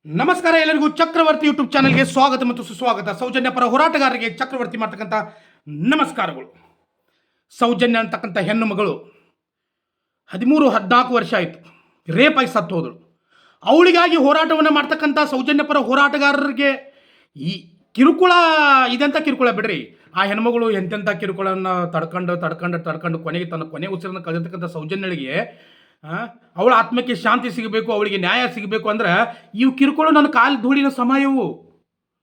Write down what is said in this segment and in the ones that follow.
ನಮಸ್ಕಾರ ಎಲ್ಲರಿಗೂ ಚಕ್ರವರ್ತಿ ಯೂಟ್ಯೂಬ್ ಚಾನಲ್ಗೆ ಸ್ವಾಗತ ಮತ್ತು ಸುಸ್ವಾಗತ. ಸೌಜನ್ಯ ಪರ ಹೋರಾಟಗಾರರಿಗೆ ಚಕ್ರವರ್ತಿ ಮಾಡ್ತಕ್ಕಂಥ ನಮಸ್ಕಾರಗಳು. ಸೌಜನ್ಯ ಅಂತಕ್ಕಂಥ ಹೆಣ್ಣು ಮಗಳು 13-14 ವರ್ಷ ಆಯಿತು, ರೇಪ್ ಆಗಿ ಸತ್ತು ಹೋದಳು. ಅವಳಿಗಾಗಿ ಹೋರಾಟವನ್ನು ಮಾಡ್ತಕ್ಕಂಥ ಸೌಜನ್ಯ ಪರ ಹೋರಾಟಗಾರರಿಗೆ ಈ ಕಿರುಕುಳ ಇದೆಂಥ ಕಿರುಕುಳ ಬಿಡ್ರಿ. ಆ ಹೆಣ್ಮಗಳು ಎಂತೆಂಥ ಕಿರುಕುಳನ್ನು ತಡ್ಕೊಂಡು ಕೊನೆಗೆ ತನ್ನ ಕೊನೆ ಉಸಿರನ್ನು ಕಳೆದಿರ್ತಕ್ಕಂಥ ಸೌಜನ್ಯಳಿಗೆ ಅವಳ ಆತ್ಮಕ್ಕೆ ಶಾಂತಿ ಸಿಗಬೇಕು, ಅವಳಿಗೆ ನ್ಯಾಯ ಸಿಗಬೇಕು ಅಂದ್ರೆ ಇವು ಕಿರುಕುಳು ನನ್ನ ಕಾಲು ಧೂಳಿನ ಸಮಯವು.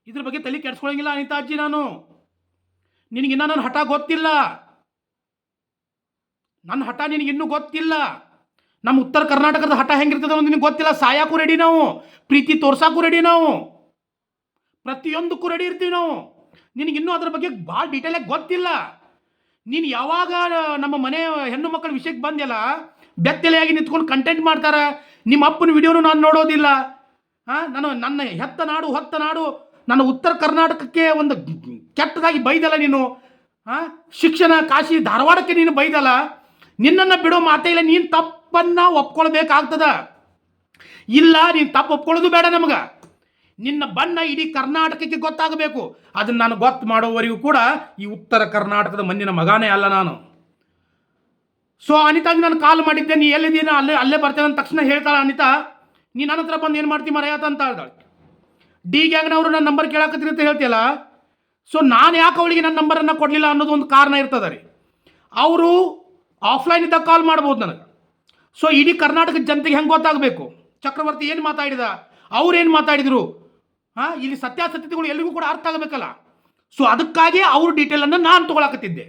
ಇದ್ರ ಬಗ್ಗೆ ತಲೆ ಕೆಡ್ಸ್ಕೊಳಂಗಿಲ್ಲ ಅನಿತಾ ಅಜ್ಜಿ. ನಿನಗಿನ್ನ ನನ್ನ ಹಠ ಗೊತ್ತಿಲ್ಲ, ನನ್ನ ಹಠ ನಿನಗಿನ್ನೂ ಗೊತ್ತಿಲ್ಲ. ನಮ್ಮ ಉತ್ತರ ಕರ್ನಾಟಕದ ಹಠ ಹೆಂಗಿರ್ತದೆ ಅನ್ನೋದು ನಿನಗೆ ಗೊತ್ತಿಲ್ಲ. ಸಾಯಾಕೂ ರೆಡಿ ನಾವು, ಪ್ರೀತಿ ತೋರ್ಸಾಕೂ ರೆಡಿ ನಾವು, ಪ್ರತಿಯೊಂದಕ್ಕೂ ರೆಡಿ ಇರ್ತೀವಿ ನಾವು. ನಿನಗಿನ್ನೂ ಅದ್ರ ಬಗ್ಗೆ ಭಾಳ ಡೀಟೇಲಾಗಿ ಗೊತ್ತಿಲ್ಲ. ನೀನು ಯಾವಾಗ ನಮ್ಮ ಮನೆ ಹೆಣ್ಣು ಮಕ್ಕಳ ವಿಷಯಕ್ಕೆ ಬಂದೆಲ್ಲ ಬೆತ್ತಲೆಯಾಗಿ ನಿಂತ್ಕೊಂಡು ಕಂಟೆಂಟ್ ಮಾಡ್ತಾರ. ನಿಮ್ಮ ಅಪ್ಪನ ವಿಡಿಯೋನು ನಾನು ನೋಡೋದಿಲ್ಲ. ನನ್ನ ಹೊತ್ತ ನಾಡು ನನ್ನ ಉತ್ತರ ಕರ್ನಾಟಕಕ್ಕೆ ಒಂದು ಕೆಟ್ಟದಾಗಿ ಬೈದಲ್ಲ ನೀನು. ಶಿಕ್ಷಣ ಕಾಶಿ ಧಾರವಾಡಕ್ಕೆ ನೀನು ಬೈದಲ್ಲ. ನಿನ್ನನ್ನು ಬಿಡೋ ಮಾತೇ ಇಲ್ಲ. ನೀನು ತಪ್ಪನ್ನು ಒಪ್ಕೊಳ್ಬೇಕಾಗ್ತದ. ಇಲ್ಲ, ನೀನು ತಪ್ಪು ಒಪ್ಕೊಳ್ಳೋದು ಬೇಡ. ನಮಗೆ ನಿನ್ನ ಬಣ್ಣ ಇಡೀ ಕರ್ನಾಟಕಕ್ಕೆ ಗೊತ್ತಾಗಬೇಕು. ಅದನ್ನು ನಾನು ಗೊತ್ತು ಮಾಡೋವರೆಗೂ ಕೂಡ ಈ ಉತ್ತರ ಕರ್ನಾಟಕದ ಮಂದಿನ ಮಗಾನೇ ಅಲ್ಲ ನಾನು. ಸೊ ಅನಿತಾಗೆ ನಾನು ಕಾಲ್ ಮಾಡಿದ್ದೆ, ನೀ ಎಲ್ಲಿದ್ದೀನ ಅಲ್ಲೇ ಬರ್ತೇನೆ ಅಂತ ತಕ್ಷಣ ಹೇಳ್ತಾಳೆ ಅನಿತಾ. ನೀ ನನ್ನ ಹತ್ರ ಬಂದು ಏನು ಮಾಡ್ತೀವಿ ಮರೆಯಾತ ಅಂತ ಹೇಳ್ತಾಳೆ. ಡಿ ಗ್ಯಾಂಗ್ನವರು ನನ್ನ ನಂಬರ್ ಕೇಳಾಕತ್ತೀರಿ ಅಂತ ಹೇಳ್ತಿಯಲ್ಲ. ಸೊ ನಾನು ಯಾಕೆ ಅವಳಿಗೆ ನನ್ನ ನಂಬರನ್ನು ಕೊಡಲಿಲ್ಲ ಅನ್ನೋದು ಒಂದು ಕಾರಣ ಇರ್ತದೆ ರೀ. ಅವರು ಆಫ್ಲೈನ್ ಇದ್ದಾಗ ಕಾಲ್ ಮಾಡ್ಬೋದು ನನಗೆ. ಸೊ ಇಡೀ ಕರ್ನಾಟಕದ ಜನತೆಗೆ ಹೆಂಗೆ ಗೊತ್ತಾಗಬೇಕು ಚಕ್ರವರ್ತಿ ಏನು ಮಾತಾಡಿದ, ಅವ್ರೇನು ಮಾತಾಡಿದರು, ಇಲ್ಲಿ ಸತ್ಯಾಸತ್ಯತೆಗಳು ಎಲ್ಲಿಗೂ ಕೂಡ ಅರ್ಥ ಆಗಬೇಕಲ್ಲ. ಸೊ ಅದಕ್ಕಾಗಿ ಅವ್ರ ಡೀಟೇಲನ್ನು ನಾನು ತೊಗೊಳಕತ್ತಿದ್ದೆ.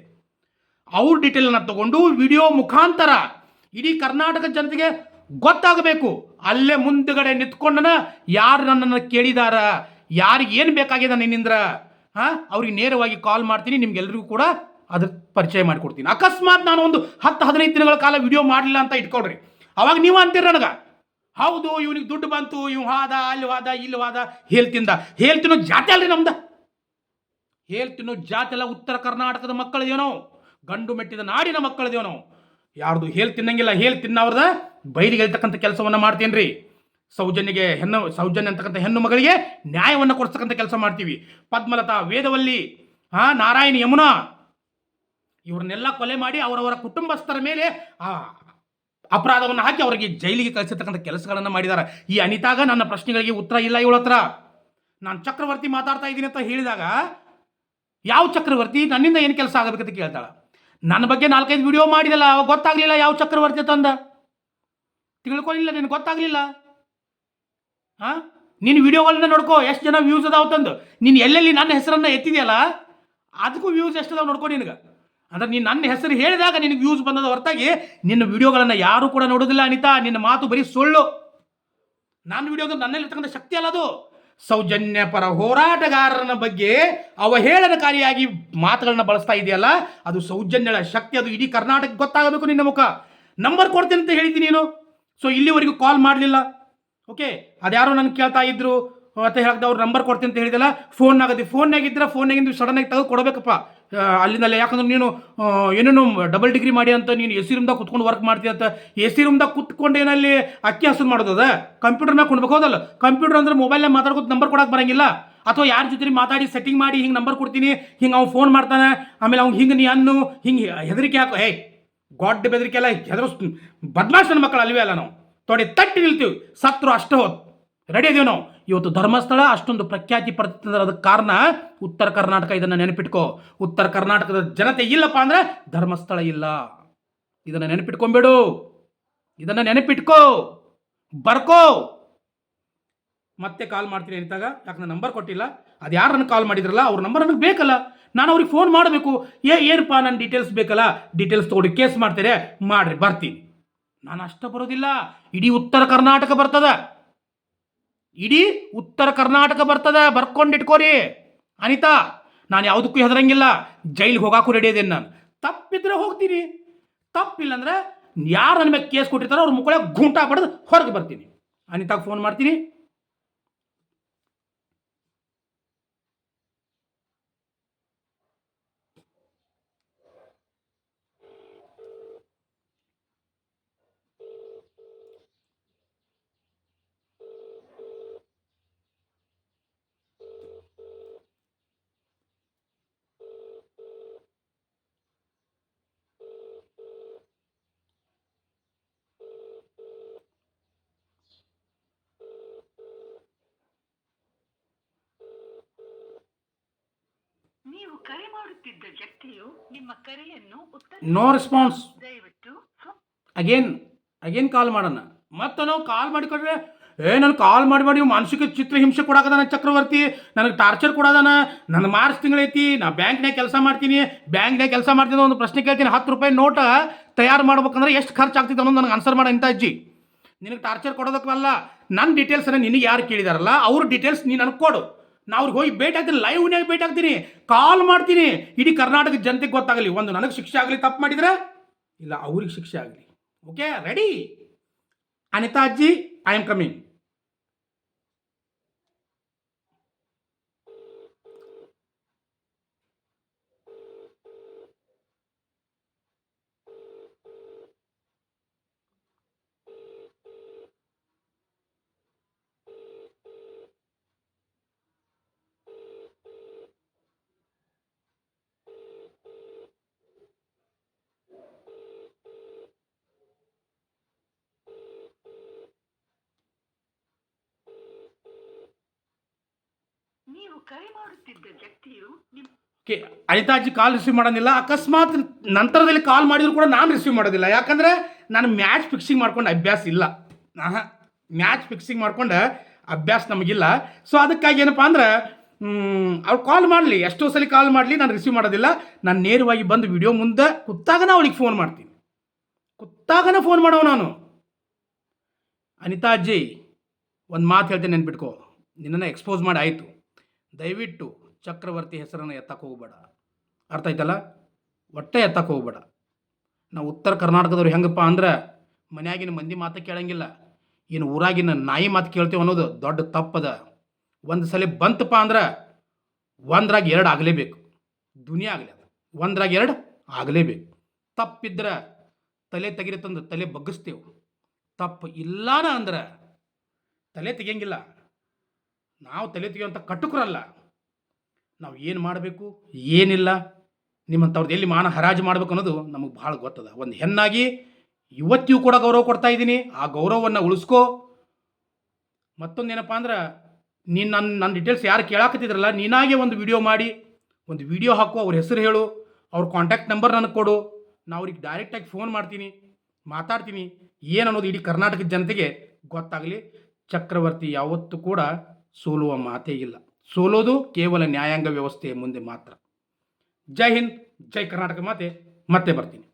ಅವ್ರ ಡೀಟೇಲನ್ನು ತಗೊಂಡು ವಿಡಿಯೋ ಮುಖಾಂತರ ಇಡೀ ಕರ್ನಾಟಕ ಜನತೆಗೆ ಗೊತ್ತಾಗಬೇಕು. ಅಲ್ಲೇ ಮುಂದುಗಡೆ ನಿಂತ್ಕೊಂಡನ ಯಾರು ನನ್ನನ್ನು ಕೇಳಿದಾರ, ಯಾರಿಗೆ ಏನು ಬೇಕಾಗಿದೆ ನಿನ್ನಿಂದ್ರ ಅವ್ರಿಗೆ ನೇರವಾಗಿ ಕಾಲ್ ಮಾಡ್ತೀನಿ. ನಿಮ್ಗೆಲ್ರಿಗೂ ಕೂಡ ಅದ್ರ ಪರಿಚಯ ಮಾಡಿಕೊಡ್ತೀನಿ. ಅಕಸ್ಮಾತ್ ನಾನು ಒಂದು 10-15 ದಿನಗಳ ಕಾಲ ವಿಡಿಯೋ ಮಾಡಲಿಲ್ಲ ಅಂತ ಇಟ್ಕೊಳ್ರಿ. ಅವಾಗ ನೀವು ಅಂತೀರ ನನಗೆ, ಹೌದು ಇವನಿಗೆ ದುಡ್ಡು ಬಂತು, ಇವ್ ಹಾದ ಅಲ್ಲಿ ವಾದ ಇಲ್ಲಿ ವಾದ, ಹೇಳ್ತಿನ್ನೋ ಜಾತಿ ಅಲ್ರಿ ನಮ್ದು. ಹೇಳ್ತಿನ್ನೋ ಜಾತಿ ಎಲ್ಲ ಉತ್ತರ ಕರ್ನಾಟಕದ ಮಕ್ಕಳಿದೇವ್ ನಾವು, ಗಂಡು ಮೆಟ್ಟಿದ ನಾಡಿನ ಮಕ್ಕಳಿದೇವ್ ನಾವು. ಯಾರ್ದು ತಿನ್ನಂಗಿಲ್ಲ. ತಿನ್ನವ್ರದ ಬಯಲಿಗೆ ಹೇಳ್ತಕ್ಕಂಥ ಕೆಲಸವನ್ನು ಮಾಡ್ತೀನಿ ರೀ. ಸೌಜನ್ಯ ಅಂತಕ್ಕಂಥ ಹೆಣ್ಣು ಮಗಳಿಗೆ ನ್ಯಾಯವನ್ನು ಕೊಡಿಸ್ತಕ್ಕಂಥ ಕೆಲಸ ಮಾಡ್ತೀವಿ. ಪದ್ಮಲತಾ, ವೇದವಲ್ಲಿ, ನಾರಾಯಣಿ, ಯಮುನಾ ಇವ್ರನ್ನೆಲ್ಲ ಕೊಲೆ ಮಾಡಿ ಅವರವರ ಕುಟುಂಬಸ್ಥರ ಮೇಲೆ ಅಪರಾಧವನ್ನು ಹಾಕಿ ಅವರಿಗೆ ಜೈಲಿಗೆ ಕಳಿಸಿರ್ತಕ್ಕಂಥ ಕೆಲಸಗಳನ್ನು ಮಾಡಿದ್ದಾರೆ. ಈ ಅನಿತಾಗ ನನ್ನ ಪ್ರಶ್ನೆಗಳಿಗೆ ಉತ್ತರ ಇಲ್ಲ ಇವಳ ಹತ್ರ. ನಾನು ಚಕ್ರವರ್ತಿ ಮಾತಾಡ್ತಾ ಇದ್ದೀನಿ ಅಂತ ಹೇಳಿದಾಗ, ಯಾವ ಚಕ್ರವರ್ತಿ, ನನ್ನಿಂದ ಏನು ಕೆಲಸ ಆಗಬೇಕಂತ ಕೇಳ್ತಾಳ. ನನ್ನ ಬಗ್ಗೆ 4-5 ವಿಡಿಯೋ ಮಾಡಿದಲ್ಲ, ಅವಾಗ ಗೊತ್ತಾಗ್ಲಿಲ್ಲ ಯಾವ ಚಕ್ರವರ್ತಿ ತಂದ, ತಿಳ್ಕೊಳ್ಳಿಲ್ಲ, ನಿನಗೆ ಗೊತ್ತಾಗ್ಲಿಲ್ಲ. ನಿನ್ನ ವಿಡಿಯೋಗಳನ್ನ ನೋಡ್ಕೋ, ಎಷ್ಟು ಜನ ವ್ಯೂಸ್ ಅದಾವ ತಂದು. ನೀನು ಎಲ್ಲೆಲ್ಲಿ ನನ್ನ ಹೆಸರನ್ನು ಎತ್ತಿದೆಯಲ್ಲ ಅದಕ್ಕೂ ವ್ಯೂಸ್ ಎಷ್ಟು ಅದಾವ ನೋಡ್ಕೊ ನಿನಗೆ. ಅಂದ್ರೆ ನೀನು ನನ್ನ ಹೆಸರು ಹೇಳಿದಾಗ ನಿನಗೆ ವ್ಯೂಸ್ ಬಂದದ ಹೊರತಾಗಿ ನಿನ್ನ ವಿಡಿಯೋಗಳನ್ನು ಯಾರು ಕೂಡ ನೋಡೋದಿಲ್ಲ ಅನಿತಾ. ನಿನ್ನ ಮಾತು ಬರೀ ಸುಳ್ಳು. ನನ್ನ ವಿಡಿಯೋದ ನನ್ನಲ್ಲಿ ಇರ್ತಕ್ಕಂಥ ಶಕ್ತಿ ಅಲ್ಲ ಅದು. ಸೌಜನ್ಯ ಪರ ಹೋರಾಟಗಾರನ ಬಗ್ಗೆ ಅವಹೇಳನಕಾರಿಯಾಗಿ ಮಾತುಗಳನ್ನ ಬಳಸ್ತಾ ಇದೆಯಲ್ಲ, ಅದು ಸೌಜನ್ಯಳ ಶಕ್ತಿ. ಅದು ಇಡೀ ಕರ್ನಾಟಕಕ್ಕೆ ಗೊತ್ತಾಗಬೇಕು. ನಿನ್ನ ಮುಖ ನಂಬರ್ ಕೊಡ್ತೀನಿ ಅಂತ ಹೇಳಿದ್ದೀನಿ ನೀನು. ಸೊ ಇಲ್ಲಿವರೆಗೂ ಕಾಲ್ ಮಾಡಲಿಲ್ಲ. ಓಕೆ, ಅದ್ಯಾರೋ ನನಗೆ ಕೇಳ್ತಾ ಇದ್ರು ಅಂತ ಹೇಳಿದ, ಅವ್ರು ನಂಬರ್ ಕೊಡ್ತೀನಿ ಅಂತ ಹೇಳಿದಲ್ಲ. ಫೋನ್ನಾಗಿಂದ ಸಡನ್ನಾಗಿ ತೆಗೆದು ಕೊಡಬೇಕಪ್ಪ ಅಲ್ಲಿಂದಲೇ. ಯಾಕಂದ್ರೆ ನೀನು ಏನೇನು ಡಬಲ್ ಡಿಗ್ರಿ ಮಾಡಿ ಅಂತ ನೀನು ಎ ಸಿ ರೂಮ್ದಾಗ ಕುತ್ಕೊಂಡು ವರ್ಕ್ ಮಾಡ್ತೀಯ ಅಂತ. ಎ ಸಿ ರೂಮ್ದಾಗ ಕುತ್ಕೊಂಡು ಏನಲ್ಲಿ ಅಕ್ಕಿ ಹಸು ಮಾಡೋದದ, ಕಂಪ್ಯೂಟರ್ನಾಗ ಕೊಡ್ಬೇಕು. ಹೌದಲ್ಲ, ಕಂಪ್ಯೂಟರ್ ಅಂದ್ರೆ ಮೊಬೈಲ್ನಾಗ ಮಾತಾಡ್ಕೊತ ನಂಬರ್ ಕೊಡಕ್ಕೆ ಬರಂಗಿಲ್ಲ. ಅಥವಾ ಯಾರ ಜೊತೆ ಮಾತಾಡಿ ಸೆಟ್ಟಿಂಗ್ ಮಾಡಿ ಹಿಂಗೆ ನಂಬರ್ ಕೊಡ್ತೀನಿ, ಹಿಂಗೆ ಅವ್ನು ಫೋನ್ ಮಾಡ್ತಾನೆ, ಆಮೇಲೆ ಅವ್ನು ಹಿಂಗೆ ನೀ ಅನ್ನು ಹಿಂಗೆ ಹೆದರಿಕೆ ಹಾಕೋ. ಗಾಡ್ ಬೆದರಿಕೆ ಎಲ್ಲ ಹೆದರು ಬದ್ಮಾಶ್ ನನ್ನ ಮಕ್ಕಳು ಅಲ್ವೇ ಅಲ್ಲ. ನಾವು ತೊಡೆ ತಟ್ಟಿ ನಿಲ್ತೀವಿ, ಸತ್ರು ಅಷ್ಟು ಹೊತ್ತು ರೆಡಿ ಇದೀವಿ ನಾವು. ಇವತ್ತು ಧರ್ಮಸ್ಥಳ ಅಷ್ಟೊಂದು ಪ್ರಖ್ಯಾತಿ ಪಡ್ತಂದ್ರೆ ಅದಕ್ಕೆ ಕಾರಣ ಉತ್ತರ ಕರ್ನಾಟಕ. ಇದನ್ನು ನೆನಪಿಟ್ಕೋ. ಉತ್ತರ ಕರ್ನಾಟಕದ ಜನತೆ ಇಲ್ಲಪ್ಪ ಅಂದ್ರೆ ಧರ್ಮಸ್ಥಳ ಇಲ್ಲ. ಇದನ್ನು ನೆನಪಿಟ್ಕೊಂಬೇಡು, ಇದನ್ನು ನೆನಪಿಟ್ಕೋ, ಬರ್ಕೋ. ಮತ್ತೆ ಕಾಲ್ ಮಾಡ್ತೀನಿ ಅಂತಾಗ, ಯಾಕಂದ್ರೆ ನಂಬರ್ ಕೊಟ್ಟಿಲ್ಲ. ಅದು ಯಾರನ್ನು ಕಾಲ್ ಮಾಡಿದ್ರಲ್ಲ ಅವ್ರ ನಂಬರ್ ನನಗೆ ಬೇಕಲ್ಲ. ನಾನು ಅವ್ರಿಗೆ ಫೋನ್ ಮಾಡಬೇಕು. ಏನಪ್ಪ ನನ್ನ ಡೀಟೇಲ್ಸ್ ಬೇಕಲ್ಲ, ಡೀಟೇಲ್ಸ್ ತೊಗೊಂಡು ಕೇಸ್ ಮಾಡ್ತಾರೆ, ಮಾಡ್ರಿ, ಬರ್ತೀನಿ. ನಾನು ಅಷ್ಟ ಬರೋದಿಲ್ಲ, ಇಡೀ ಉತ್ತರ ಕರ್ನಾಟಕ ಬರ್ತದ. ಇಡೀ ಉತ್ತರ ಕರ್ನಾಟಕ ಬರ್ತದ. ಬರ್ಕೊಂಡಿಟ್ಕೋರಿ ಅನಿತಾ. ನಾನು ಯಾವುದಕ್ಕೂ ಹೆದರಂಗಿಲ್ಲ. ಜೈಲಿಗೆ ಹೋಗಾಕು ರೆಡಿ ಇದೇನೆ ನಾನು. ತಪ್ಪಿದ್ರೆ ಹೋಗ್ತೀನಿ, ತಪ್ಪಿಲ್ಲ ಅಂದ್ರೆ ಯಾರು ನನ್ನ ಮೇಲೆ ಕೇಸ್ ಕೊಟ್ಟಿರ್ತಾರೋ ಅವ್ರ ಮುಕ್ಕಳ ಗುಂಟ ಬಡ್ದು ಹೊರಗೆ ಬರ್ತೀನಿ. ಅನಿತಾಗೆ ಫೋನ್ ಮಾಡ್ತೀನಿ. ಕರೆ ಮಾಡುತ್ತಿದ್ದ ವ್ಯಕ್ತಿಯು ನಿಮ್ಮ ಕರೆಯನ್ನು ನೋ ರೆಸ್ಪಾನ್ಸ್. ದಯವಿಟ್ಟು ಅಗೇನ್ ಕಾಲ್ ಮಾಡೋಣ. ಮತ್ತು ನಾವು ಕಾಲ್ ಮಾಡಿಕೊಂಡ್ರೆ ನಾನು ಕಾಲ್ ಮಾಡಿ ಮಾನಸಿಕ ಚಿತ್ರ ಹಿಂಸೆ ಕೊಡಾಕದಾನ ಚಕ್ರವರ್ತಿ, ನನಗೆ ಟಾರ್ಚರ್ ಕೊಡೋದಾನ, ನನ್ನ ಮಾರ್ಚ್ ತಿಂಗಳೈತಿ, ನಾ ಬ್ಯಾಂಕ್ನಾಗ ಕೆಲಸ ಮಾಡ್ತೀನಿ ಒಂದು ಪ್ರಶ್ನೆ ಕೇಳ್ತೀನಿ, 10 ರೂಪಾಯಿ ನೋಟ ತಯಾರು ಮಾಡ್ಬೇಕಂದ್ರೆ ಎಷ್ಟು ಖರ್ಚು ಆಗ್ತಿದೆ ಅನ್ನೋದು ನನಗೆ ಆನ್ಸರ್ ಮಾಡೋ ಇಂಥ ಅಜ್ಜಿ. ನಿನಗೆ ಟಾರ್ಚರ್ ಕೊಡೋದಕ್ಕಲ್ಲ, ನನ್ನ ಡೀಟೇಲ್ಸನ್ನು ನಿನಗೆ ಯಾರು ಕೇಳಿದಾರಲ್ಲ ಅವ್ರ ಡೀಟೇಲ್ಸ್ ನೀನು ನನಗೆ ಕೊಡು. ನಾ ಅವ್ರಿಗೆ ಹೋಗಿ ಭೇಟಿ ಆಗ್ತೀನಿ, ಲೈವ್ನಾಗ ಭೇಟಿ ಆಗ್ತೀನಿ, ಕಾಲ್ ಮಾಡ್ತೀನಿ. ಇಡೀ ಕರ್ನಾಟಕದ ಜನತೆಗೆ ಗೊತ್ತಾಗಲಿ, ಒಂದು ನನಗೆ ಶಿಕ್ಷೆ ಆಗಲಿ ತಪ್ಪು ಮಾಡಿದ್ರೆ, ಇಲ್ಲ ಅವ್ರಿಗೆ ಶಿಕ್ಷೆ ಆಗಲಿ. Okay, ready? ಅನಿತಾ ಅಜ್ಜಿ, ಐ ಆಮ್ ಕಮಿಂಗ್. ನೀವು ಕರೆ ಮಾಡುತ್ತಿದ್ದ ವ್ಯಕ್ತಿಯು ಓಕೆ, ಅನಿತಾ ಅಜ್ಜಿ ಕಾಲ್ ರಿಸೀವ್ ಮಾಡೋದಿಲ್ಲ. ಅಕಸ್ಮಾತ್ ನಂತರದಲ್ಲಿ ಕಾಲ್ ಮಾಡಿದ್ರು ಕೂಡ ನಾನು ರಿಸೀವ್ ಮಾಡೋದಿಲ್ಲ. ಯಾಕಂದರೆ ನಾನು ಮ್ಯಾಚ್ ಫಿಕ್ಸಿಂಗ್ ಮಾಡ್ಕೊಂಡು ಅಭ್ಯಾಸ ಇಲ್ಲ. ಮ್ಯಾಚ್ ಫಿಕ್ಸಿಂಗ್ ಮಾಡ್ಕೊಂಡು ಅಭ್ಯಾಸ ನಮಗಿಲ್ಲ. ಸೊ ಅದಕ್ಕಾಗಿ ಏನಪ್ಪ ಅಂದ್ರೆ ಅವ್ರು ಕಾಲ್ ಮಾಡಲಿ, ಎಷ್ಟೋ ಸಲ ಕಾಲ್ ಮಾಡಲಿ, ನಾನು ರಿಸೀವ್ ಮಾಡೋದಿಲ್ಲ. ನಾನು ನೇರವಾಗಿ ಬಂದು ವಿಡಿಯೋ ಮುಂದೆ ಕೂತಾಗನ ಅವಳಿಗೆ ಫೋನ್ ಮಾಡ್ತೀನಿ, ಕೂತಾಗನ ಫೋನ್ ಮಾಡೋ ನಾನು. ಅನಿತಾ ಅಜ್ಜಿ, ಒಂದು ಮಾತು ಹೇಳ್ತೇನೆ, ನೆನ್ಪಿಟ್ಕೋ. ನಿನ್ನನ್ನು ಎಕ್ಸ್ಪೋಸ್ ಮಾಡಿ ಆಯಿತು. ದಯವಿಟ್ಟು ಚಕ್ರವರ್ತಿ ಹೆಸರನ್ನು ಎತ್ತಕ್ಕೆ ಹೋಗ್ಬೇಡ. ಅರ್ಥ ಆಯ್ತಲ್ಲ? ಒಟ್ಟೆ ಎತ್ತಕ್ಕೆ ಹೋಗ್ಬೇಡ. ನಾವು ಉತ್ತರ ಕರ್ನಾಟಕದವ್ರು ಹೆಂಗಪ್ಪ ಅಂದ್ರೆ ಮನ್ಯಾಗಿನ ಮಂದಿ ಮಾತು ಕೇಳಂಗಿಲ್ಲ, ಏನು ಊರಾಗಿನ ನಾಯಿ ಮಾತು ಕೇಳ್ತೇವೆ ಅನ್ನೋದು ದೊಡ್ಡ ತಪ್ಪದ. ಒಂದು ಸಲ ಬಂತಪ್ಪ ಅಂದ್ರೆ 1ರಾಗ 2 ಆಗಲೇಬೇಕು. ದುನಿಯಾ ಆಗಲಿ, ಅದು 1ರಾಗ 2 ಆಗಲೇಬೇಕು. ತಪ್ಪಿದ್ರೆ ತಲೆ ತೆಗಿರತ್ತಂದ್ರೆ ತಲೆ ಬಗ್ಗಿಸ್ತೇವೆ. ತಪ್ಪು ಇಲ್ಲಾನ ಅಂದ್ರೆ ತಲೆ ತೆಗಿಯಂಗಿಲ್ಲ. ನಾವು ತಲೆ ತೆಗೆಯುವಂಥ ಕಟುಕರಲ್ಲ. ನಾವು ಏನು ಮಾಡಬೇಕು ಏನಿಲ್ಲ, ನಿಮ್ಮಂಥವ್ರದ್ದು ಎಲ್ಲಿ ಮಾನ ಹರಾಜು ಮಾಡ್ಬೇಕು ಅನ್ನೋದು ನಮಗೆ ಭಾಳ ಗೊತ್ತದ. ಒಂದು ಹೆಣ್ಣಾಗಿ ಇವತ್ತಿಯೂ ಕೂಡ ಗೌರವ ಕೊಡ್ತಾ ಇದ್ದೀನಿ. ಆ ಗೌರವವನ್ನು ಉಳಿಸ್ಕೋ. ಮತ್ತೊಂದೇನಪ್ಪ ಅಂದ್ರೆ, ನೀನು ನನ್ನ ಡೀಟೇಲ್ಸ್ ಯಾರು ಕೇಳಾಕತ್ತಿದ್ರಲ್ಲ, ನೀನಾಗೆ ಒಂದು ವಿಡಿಯೋ ಮಾಡಿ, ಒಂದು ವಿಡಿಯೋ ಹಾಕು, ಅವ್ರ ಹೆಸರು ಹೇಳು, ಅವ್ರ ಕಾಂಟ್ಯಾಕ್ಟ್ ನಂಬರ್ ನನಗೆ ಕೊಡು. ನಾವು ಅವ್ರಿಗೆ ಡೈರೆಕ್ಟಾಗಿ ಫೋನ್ ಮಾಡ್ತೀನಿ, ಮಾತಾಡ್ತೀನಿ. ಏನನ್ನೋದು ಇಡೀ ಕರ್ನಾಟಕದ ಜನತೆಗೆ ಗೊತ್ತಾಗಲಿ. ಚಕ್ರವರ್ತಿ ಯಾವತ್ತೂ ಕೂಡ ಸೋಲುವ ಮಾತೇ ಇಲ್ಲ. ಸೋಲೋದು ಕೇವಲ ನ್ಯಾಯಾಂಗ ವ್ಯವಸ್ಥೆಯ ಮುಂದೆ ಮಾತ್ರ. ಜೈ ಹಿಂದ್, ಜೈ ಕರ್ನಾಟಕ ಮಾತೆ. ಮತ್ತೆ ಬರ್ತೀನಿ.